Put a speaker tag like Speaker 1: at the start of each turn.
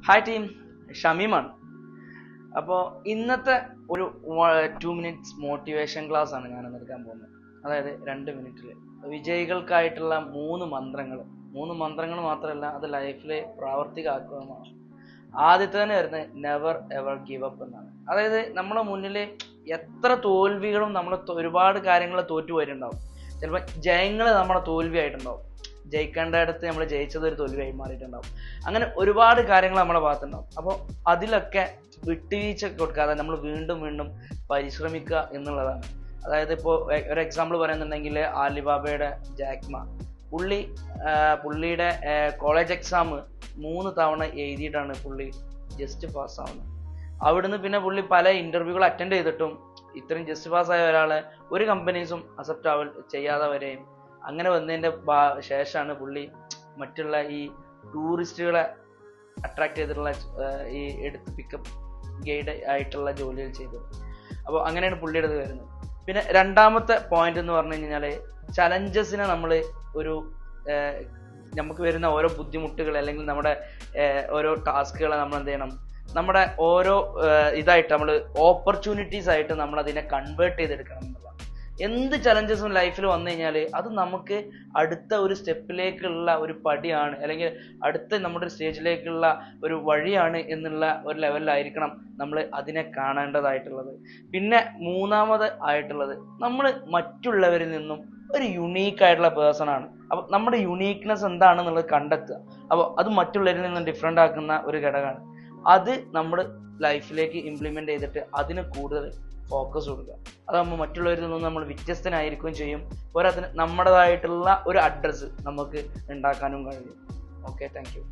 Speaker 1: Hi team, ഷമീമാണ്. അപ്പോൾ ഇന്നത്തെ ഒരു 2 മിനിറ്റ്സ് മോട്ടിവേഷൻ ക്ലാസ് ആണ് ഞാൻ എടുക്കാൻ പോകുന്നത്. അതായത് 2 മിനിറ്റിൽ വിജയികൾക്കായിട്ടുള്ള 3 മന്ത്രങ്ങൾ മാത്രമല്ല, അത് ലൈഫിൽ പ്രാവർത്തികമാക്കുകയുമാണ്. ആദ്യത്തെ തന്നെ വരുന്നത് നെവർ എവർ ഗിവ് അപ്പ് എന്നാണ്. അതായത് നമ്മുടെ മുന്നിൽ എത്ര തോൽവികളും നമ്മൾ ഒരുപാട് കാര്യങ്ങൾ തോറ്റു പോയിട്ടുണ്ടാവും. ചിലപ്പോൾ ജയങ്ങൾ നമ്മുടെ തോൽവിയായിട്ടുണ്ടാവും. ജയിക്കേണ്ട അടുത്ത് നമ്മൾ ജയിച്ചത് ഒരു തോൽവിയായി മാറിയിട്ടുണ്ടാവും. അങ്ങനെ ഒരുപാട് കാര്യങ്ങൾ നമ്മുടെ ഭാഗത്തുണ്ടാവും. അപ്പോൾ അതിലൊക്കെ വിട്ടുവീഴ്ച കൊടുക്കാതെ നമ്മൾ വീണ്ടും വീണ്ടും പരിശ്രമിക്കുക എന്നുള്ളതാണ്. അതായത് ഇപ്പോൾ ഒരു എക്സാമ്പിൾ പറയുന്നുണ്ടെങ്കിൽ ആലിബാബയുടെ ജാക്മ, പുള്ളിയുടെ കോളേജ് എക്സാം 3 തവണ എഴുതിയിട്ടാണ് പുള്ളി ജസ്റ്റ് പാസ്സാവുന്നത്. അവിടുന്ന് പിന്നെ പുള്ളി പല ഇന്റർവ്യൂകൾ അറ്റൻഡ് ചെയ്തിട്ടും ഇത്രയും ജസ്റ്റ് പാസ്സായ ഒരാളെ ഒരു കമ്പനീസും അക്സെപ്റ്റ് ചെയ്യാതെ വരെയും അങ്ങനെ വന്നതിൻ്റെ ശേഷമാണ് പുള്ളി മറ്റുള്ള ഈ ടൂറിസ്റ്റുകളെ അട്രാക്ട് ചെയ്തിട്ടുള്ള ഈ എടുത്ത് പിക്കപ്പ് ഗൈഡ് ആയിട്ടുള്ള ജോലികൾ ചെയ്തത്. അപ്പോൾ അങ്ങനെയാണ് പുള്ളിയുടെ ഇത് വരുന്നത്. പിന്നെ രണ്ടാമത്തെ പോയിന്റ് എന്ന് പറഞ്ഞു കഴിഞ്ഞാൽ ചലഞ്ചസിനെ നമ്മൾ ഒരു നമുക്ക് വരുന്ന ഓരോ ബുദ്ധിമുട്ടുകൾ അല്ലെങ്കിൽ നമ്മുടെ ഓരോ ടാസ്കുകളെ നമ്മൾ എന്ത് ചെയ്യണം, നമ്മുടെ ഓരോ ഇതായിട്ട് നമ്മൾ ഓപ്പർച്യൂണിറ്റീസ് ആയിട്ട് നമ്മൾ അതിനെ കൺവേർട്ട് ചെയ്തെടുക്കണം എന്നുള്ളതാണ്. എന്ത് ചലഞ്ചസും ലൈഫിൽ വന്നു കഴിഞ്ഞാൽ അത് നമുക്ക് അടുത്ത ഒരു സ്റ്റെപ്പിലേക്കുള്ള ഒരു പടിയാണ്, അല്ലെങ്കിൽ അടുത്ത നമ്മുടെ സ്റ്റേജിലേക്കുള്ള ഒരു വഴിയാണ് എന്നുള്ള ഒരു ലെവലിലായിരിക്കണം നമ്മൾ അതിനെ കാണേണ്ടതായിട്ടുള്ളത്. പിന്നെ മൂന്നാമത് ആയിട്ടുള്ളത്, നമ്മൾ മറ്റുള്ളവരിൽ നിന്നും ഒരു യുണീക്ക് ആയിട്ടുള്ള പേഴ്സൺ ആണ്. അപ്പോൾ നമ്മുടെ യുണീക്നെസ് എന്താണെന്നുള്ളത് കണ്ടെത്തുക. അപ്പോൾ അത് മറ്റുള്ളവരിൽ നിന്നും ഡിഫറെൻ്റ് ആക്കുന്ന ഒരു ഘടകമാണ്. അത് നമ്മൾ ലൈഫിലേക്ക് ഇംപ്ലിമെൻ്റ് ചെയ്തിട്ട് അതിന് കൂടുതൽ ഫോക്കസ് കൊടുക്കുക. അതാകുമ്പോൾ മറ്റുള്ളവരിൽ നിന്നും നമ്മൾ വ്യത്യസ്തനായിരിക്കുകയും ചെയ്യും. പോരാത്തിന് നമ്മുടേതായിട്ടുള്ള ഒരു അഡ്രസ്സ് നമുക്ക് ഉണ്ടാക്കാനും കഴിയും. Okay, thank you.